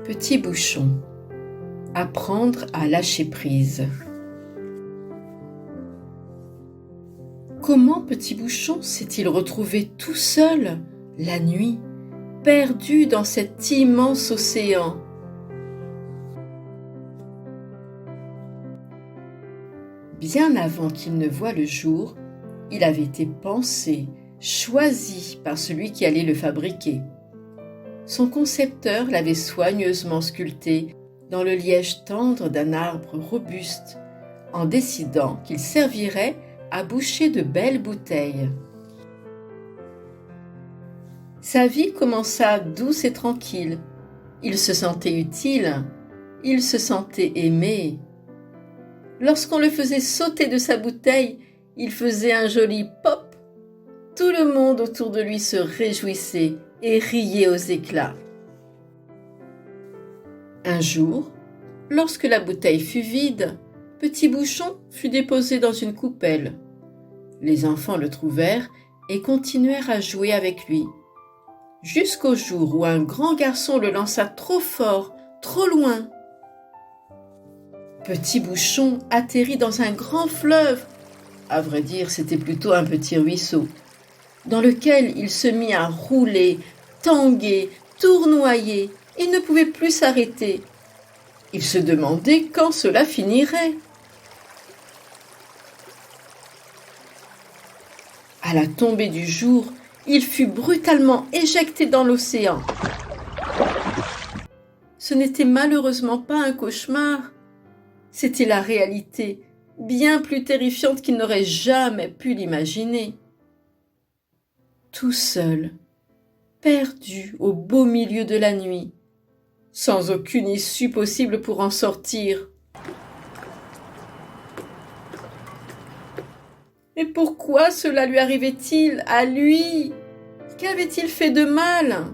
Petit bouchon, apprendre à lâcher prise. Comment Petit bouchon s'est-il retrouvé tout seul, la nuit, perdu dans cet immense océan? Bien avant qu'il ne voie le jour, il avait été pensé, choisi par celui qui allait le fabriquer. Son concepteur l'avait soigneusement sculpté dans le liège tendre d'un arbre robuste, en décidant qu'il servirait à boucher de belles bouteilles. Sa vie commença douce et tranquille. Il se sentait utile, il se sentait aimé. Lorsqu'on le faisait sauter de sa bouteille, il faisait un joli pop. Tout le monde autour de lui se réjouissait et riait aux éclats. Un jour, lorsque la bouteille fut vide, Petit bouchon fut déposé dans une coupelle. Les enfants le trouvèrent et continuèrent à jouer avec lui, jusqu'au jour où un grand garçon le lança trop fort, trop loin. Petit bouchon atterrit dans un grand fleuve. À vrai dire, c'était plutôt un petit ruisseau, dans lequel il se mit à rouler, tanguer, tournoyer. Il ne pouvait plus s'arrêter. Il se demandait quand cela finirait. À la tombée du jour, il fut brutalement éjecté dans l'océan. Ce n'était malheureusement pas un cauchemar. C'était la réalité, bien plus terrifiante qu'il n'aurait jamais pu l'imaginer. Tout seul, perdu au beau milieu de la nuit, sans aucune issue possible pour en sortir. Mais pourquoi cela lui arrivait-il à lui? Qu'avait-il fait de mal?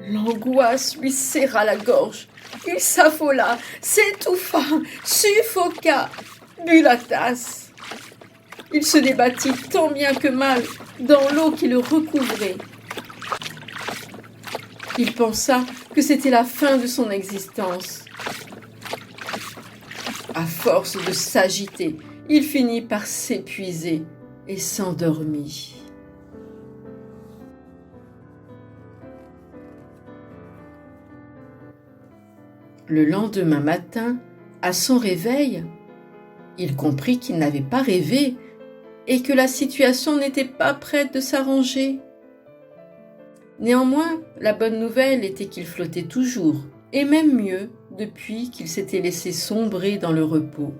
L'angoisse lui serra la gorge. Il s'affola, s'étouffa, suffoqua, but la tasse. Il se débattit tant bien que mal dans l'eau qui le recouvrait. Il pensa que c'était la fin de son existence. À force de s'agiter, il finit par s'épuiser et s'endormit. Le lendemain matin, à son réveil, il comprit qu'il n'avait pas rêvé et que la situation n'était pas prête de s'arranger. Néanmoins, la bonne nouvelle était qu'il flottait toujours, et même mieux, depuis qu'il s'était laissé sombrer dans le repos.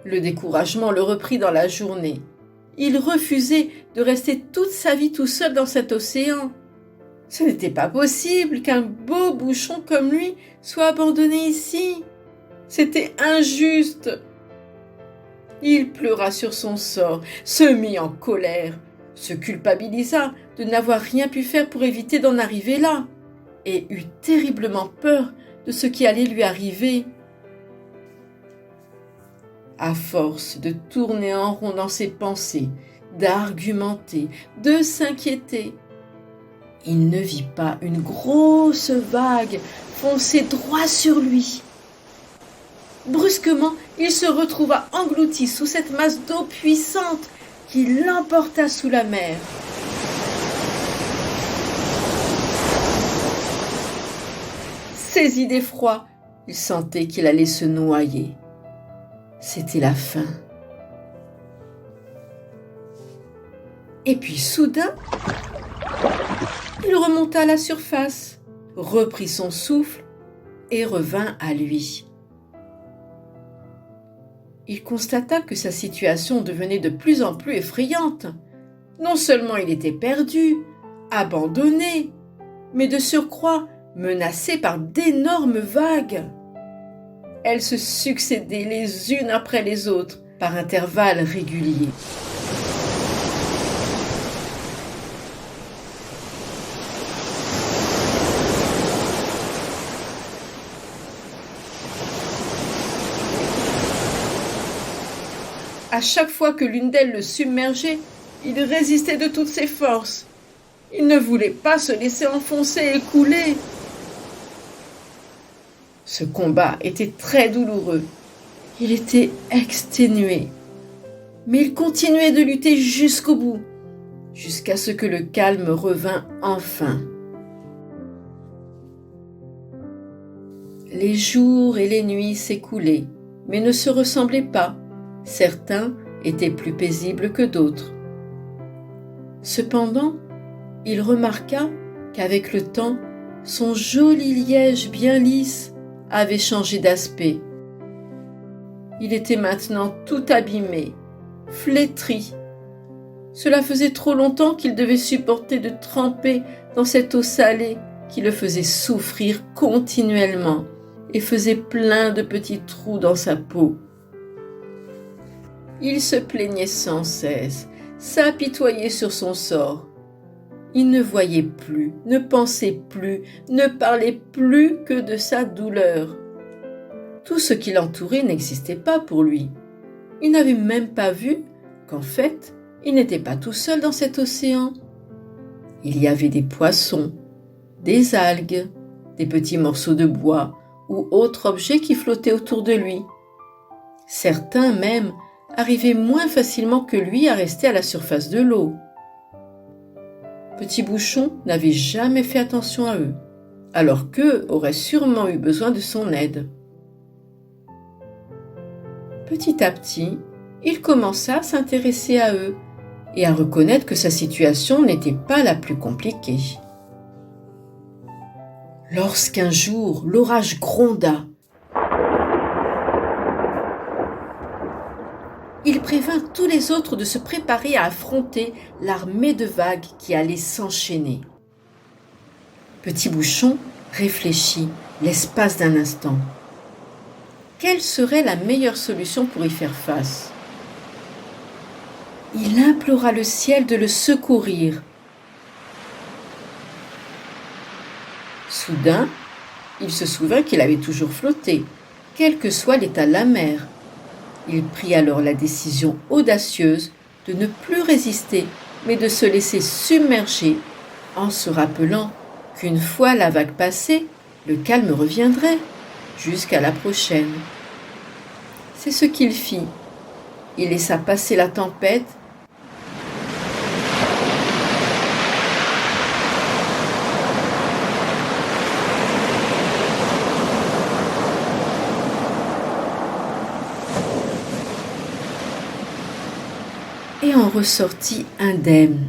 Le découragement le reprit dans la journée. Il refusait de rester toute sa vie tout seul dans cet océan. Ce n'était pas possible qu'un beau bouchon comme lui soit abandonné ici. C'était injuste. Il pleura sur son sort, se mit en colère, se culpabilisa de n'avoir rien pu faire pour éviter d'en arriver là, et eut terriblement peur de ce qui allait lui arriver. À force de tourner en rond dans ses pensées, d'argumenter, de s'inquiéter, il ne vit pas une grosse vague foncer droit sur lui. Brusquement, il se retrouva englouti sous cette masse d'eau puissante qui l'emporta sous la mer. Saisi d'effroi, il sentait qu'il allait se noyer. C'était la fin. Et puis soudain, il remonta à la surface, reprit son souffle et revint à lui. Il constata que sa situation devenait de plus en plus effrayante. Non seulement il était perdu, abandonné, mais de surcroît menacé par d'énormes vagues. Elles se succédaient les unes après les autres par intervalles réguliers. À chaque fois que l'une d'elles le submergeait, il résistait de toutes ses forces. Il ne voulait pas se laisser enfoncer et couler. Ce combat était très douloureux. Il était exténué. Mais il continuait de lutter jusqu'au bout, jusqu'à ce que le calme revint enfin. Les jours et les nuits s'écoulaient, mais ne se ressemblaient pas. Certains étaient plus paisibles que d'autres. Cependant, il remarqua qu'avec le temps, son joli liège bien lisse avait changé d'aspect. Il était maintenant tout abîmé, flétri. Cela faisait trop longtemps qu'il devait supporter de tremper dans cette eau salée qui le faisait souffrir continuellement et faisait plein de petits trous dans sa peau. Il se plaignait sans cesse, s'apitoyait sur son sort. Il ne voyait plus, ne pensait plus, ne parlait plus que de sa douleur. Tout ce qui l'entourait n'existait pas pour lui. Il n'avait même pas vu qu'en fait, il n'était pas tout seul dans cet océan. Il y avait des poissons, des algues, des petits morceaux de bois ou autres objets qui flottaient autour de lui. Certains même arrivaient moins facilement que lui à rester à la surface de l'eau. Petit Bouchon n'avait jamais fait attention à eux, alors qu'eux auraient sûrement eu besoin de son aide. Petit à petit, il commença à s'intéresser à eux et à reconnaître que sa situation n'était pas la plus compliquée. Lorsqu'un jour l'orage gronda, il prévint tous les autres de se préparer à affronter l'armée de vagues qui allait s'enchaîner. Petit Bouchon réfléchit l'espace d'un instant. Quelle serait la meilleure solution pour y faire face ? Il implora le ciel de le secourir. Soudain, il se souvint qu'il avait toujours flotté, quel que soit l'état de la mer. Il prit alors la décision audacieuse de ne plus résister, mais de se laisser submerger, en se rappelant qu'une fois la vague passée, le calme reviendrait, jusqu'à la prochaine. C'est ce qu'il fit. Il laissa passer la tempête et en ressortit indemne,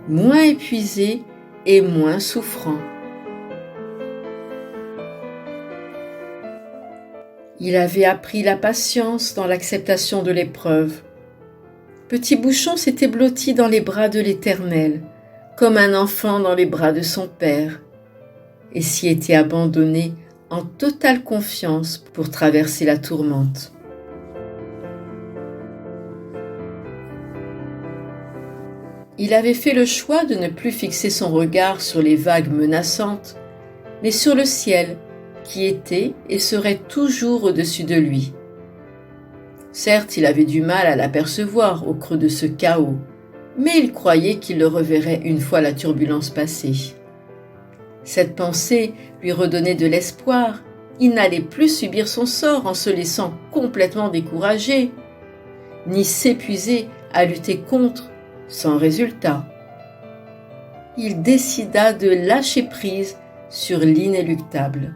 moins épuisé et moins souffrant. Il avait appris la patience dans l'acceptation de l'épreuve. Petit Bouchon s'était blotti dans les bras de l'Éternel, comme un enfant dans les bras de son père, et s'y était abandonné en totale confiance pour traverser la tourmente. Il avait fait le choix de ne plus fixer son regard sur les vagues menaçantes, mais sur le ciel qui était et serait toujours au-dessus de lui. Certes, il avait du mal à l'apercevoir au creux de ce chaos, mais il croyait qu'il le reverrait une fois la turbulence passée. Cette pensée lui redonnait de l'espoir. Il n'allait plus subir son sort en se laissant complètement décourager, ni s'épuiser à lutter contre, sans résultat. Il décida de lâcher prise sur l'inéluctable,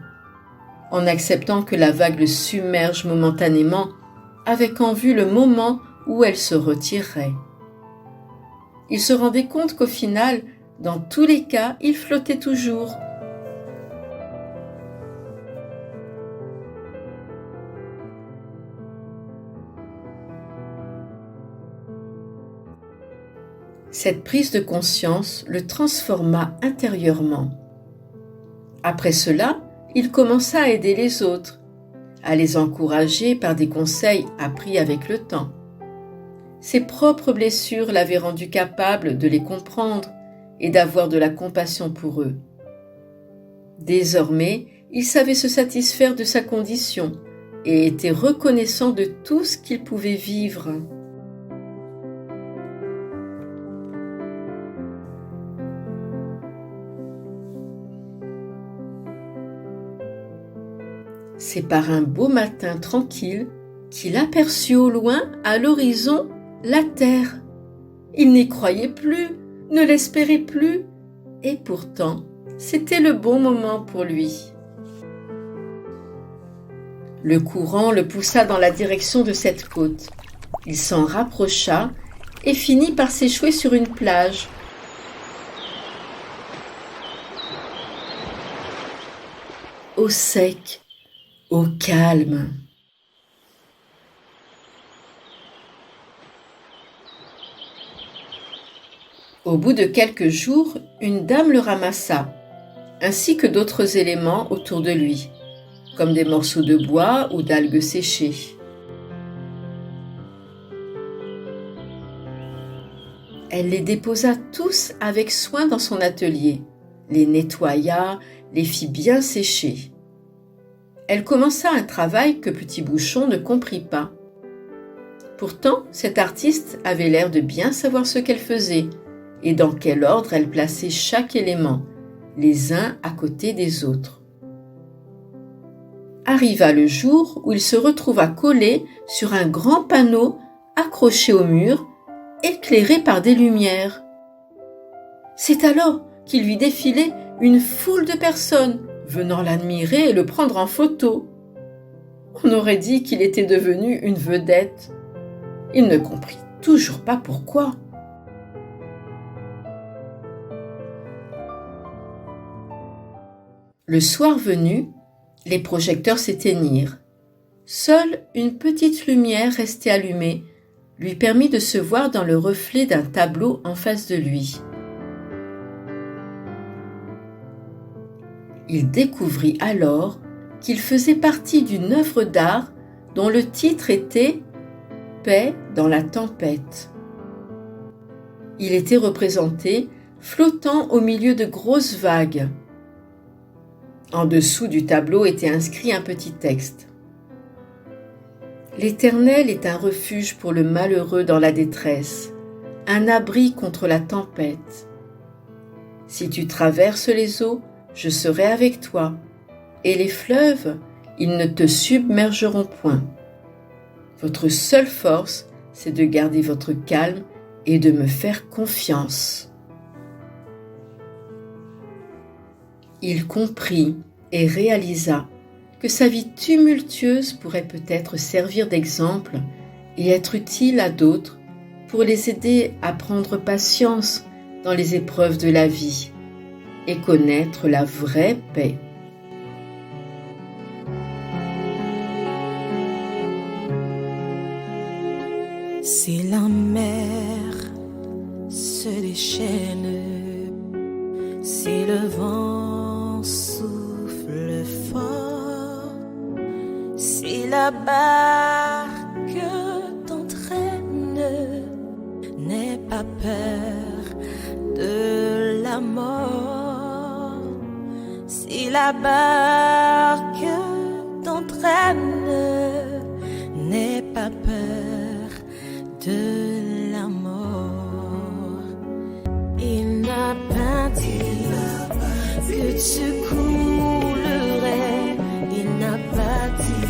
en acceptant que la vague le submerge momentanément, avec en vue le moment où elle se retirerait. Il se rendait compte qu'au final, dans tous les cas, il flottait toujours. Cette prise de conscience le transforma intérieurement. Après cela, il commença à aider les autres, à les encourager par des conseils appris avec le temps. Ses propres blessures l'avaient rendu capable de les comprendre et d'avoir de la compassion pour eux. Désormais, il savait se satisfaire de sa condition et était reconnaissant de tout ce qu'il pouvait vivre. C'est par un beau matin tranquille qu'il aperçut au loin, à l'horizon, la terre. Il n'y croyait plus, ne l'espérait plus, et pourtant, c'était le bon moment pour lui. Le courant le poussa dans la direction de cette côte. Il s'en rapprocha et finit par s'échouer sur une plage. Au sec, au calme. Au bout de quelques jours, une dame le ramassa, ainsi que d'autres éléments autour de lui, comme des morceaux de bois ou d'algues séchées. Elle les déposa tous avec soin dans son atelier, les nettoya, les fit bien sécher. Elle commença un travail que Petit Bouchon ne comprit pas. Pourtant, cette artiste avait l'air de bien savoir ce qu'elle faisait et dans quel ordre elle plaçait chaque élément, les uns à côté des autres. Arriva le jour où il se retrouva collé sur un grand panneau accroché au mur, éclairé par des lumières. C'est alors qu'il vit défiler une foule de personnes venant l'admirer et le prendre en photo. On aurait dit qu'il était devenu une vedette. Il ne comprit toujours pas pourquoi. Le soir venu, les projecteurs s'éteignirent. Seule une petite lumière restée allumée lui permit de se voir dans le reflet d'un tableau en face de lui. Il découvrit alors qu'il faisait partie d'une œuvre d'art dont le titre était « Paix dans la tempête ». Il était représenté flottant au milieu de grosses vagues. En dessous du tableau était inscrit un petit texte. « L'Éternel est un refuge pour le malheureux dans la détresse, un abri contre la tempête. Si tu traverses les eaux, je serai avec toi, et les fleuves, ils ne te submergeront point. Votre seule force, c'est de garder votre calme et de me faire confiance. » Il comprit et réalisa que sa vie tumultueuse pourrait peut-être servir d'exemple et être utile à d'autres pour les aider à prendre patience dans les épreuves de la vie et connaître la vraie paix. Si la mer se déchaîne, si le vent souffle fort, si la barque t'entraîne, n'aie pas peur de la mort. Si la barque t'entraîne, n'aie pas peur de la mort. Il n'a pas dit que tu coulerais. Il n'a pas dit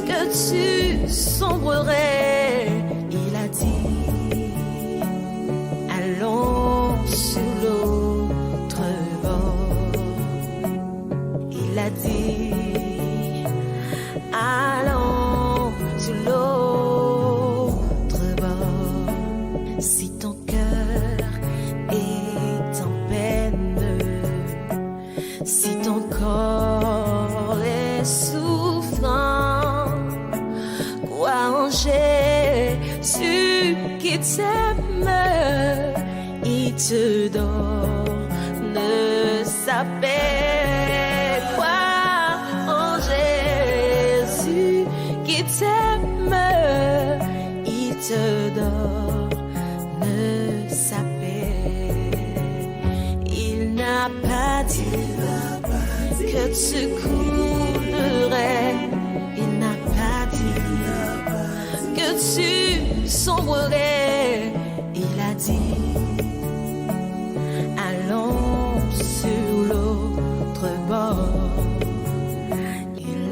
que tu sombrerais. Il a dit allons sur l'autre bord. Il a dit allons sur l'autre bord. Si ton cœur est en peine, si ton corps est souffrant, crois en Jésus qui t'aime, il te donne sa paix. Crois en Jésus qui t'aime, il te donne sa paix. Il n'a pas dit que tu coulerais. Il n'a pas dit que tu sombrerais. Il a dit allons sur l'autre bord. Il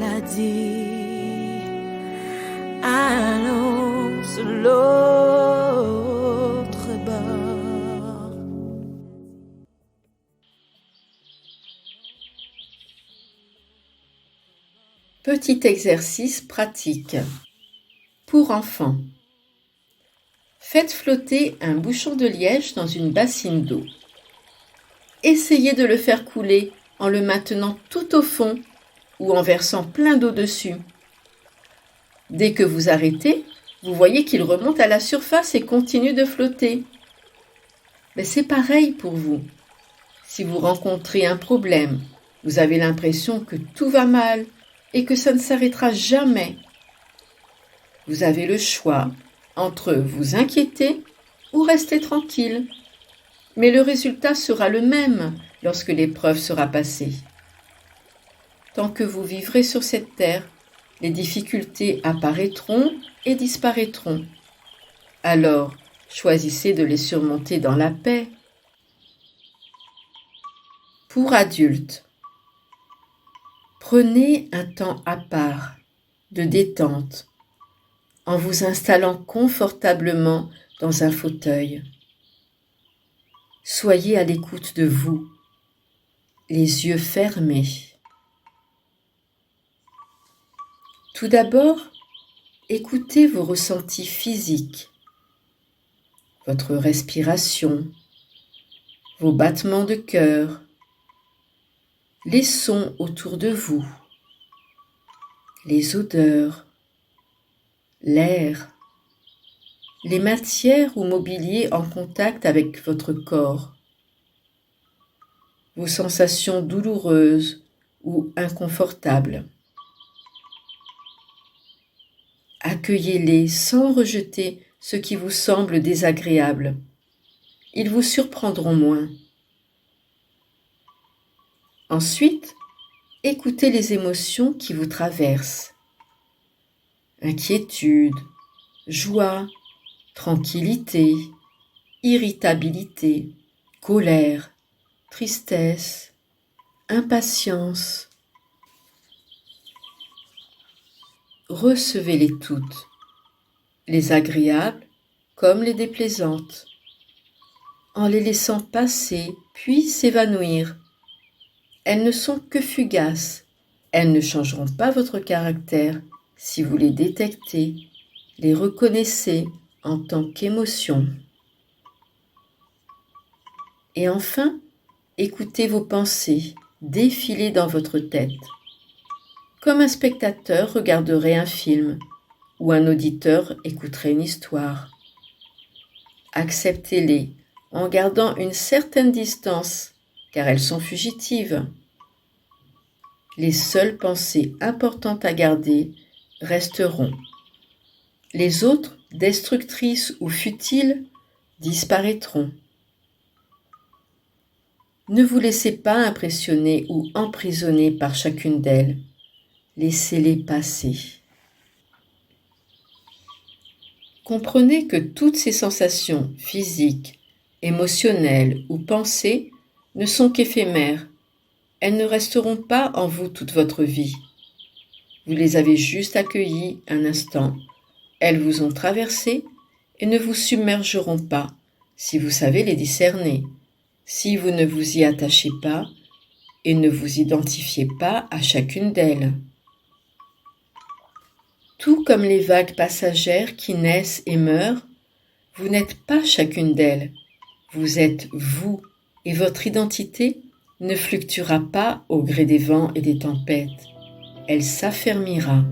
Petit exercice pratique. Pour enfants. Faites flotter un bouchon de liège dans une bassine d'eau. Essayez de le faire couler en le maintenant tout au fond ou en versant plein d'eau dessus. Dès que vous arrêtez, vous voyez qu'il remonte à la surface et continue de flotter. Mais c'est pareil pour vous. Si vous rencontrez un problème, vous avez l'impression que tout va mal et que ça ne s'arrêtera jamais. Vous avez le choix entre vous inquiéter ou rester tranquille. Mais le résultat sera le même lorsque l'épreuve sera passée. Tant que vous vivrez sur cette terre, les difficultés apparaîtront et disparaîtront. Alors, choisissez de les surmonter dans la paix. Pour adultes, prenez un temps à part, de détente, en vous installant confortablement dans un fauteuil. Soyez à l'écoute de vous, les yeux fermés. Tout d'abord, écoutez vos ressentis physiques, votre respiration, vos battements de cœur, les sons autour de vous, les odeurs, l'air, les matières ou mobiliers en contact avec votre corps, vos sensations douloureuses ou inconfortables. Accueillez-les sans rejeter ce qui vous semble désagréable. Ils vous surprendront moins. Ensuite, écoutez les émotions qui vous traversent. Inquiétude, joie, tranquillité, irritabilité, colère, tristesse, impatience. Recevez-les toutes, les agréables comme les déplaisantes, en les laissant passer puis s'évanouir. Elles ne sont que fugaces, elles ne changeront pas votre caractère si vous les détectez, les reconnaissez en tant qu'émotion. Et enfin, écoutez vos pensées défiler dans votre tête, comme un spectateur regarderait un film ou un auditeur écouterait une histoire. Acceptez-les en gardant une certaine distance, car elles sont fugitives. Les seules pensées importantes à garder resteront. Les autres, destructrices ou futiles, disparaîtront. Ne vous laissez pas impressionner ou emprisonner par chacune d'elles. Laissez-les passer. Comprenez que toutes ces sensations physiques, émotionnelles ou pensées ne sont qu'éphémères. Elles ne resteront pas en vous toute votre vie. Vous les avez juste accueillies un instant. Elles vous ont traversé et ne vous submergeront pas si vous savez les discerner, si vous ne vous y attachez pas et ne vous identifiez pas à chacune d'elles. Tout comme les vagues passagères qui naissent et meurent, vous n'êtes pas chacune d'elles. Vous êtes vous et votre identité ne fluctuera pas au gré des vents et des tempêtes. Elle s'affermira.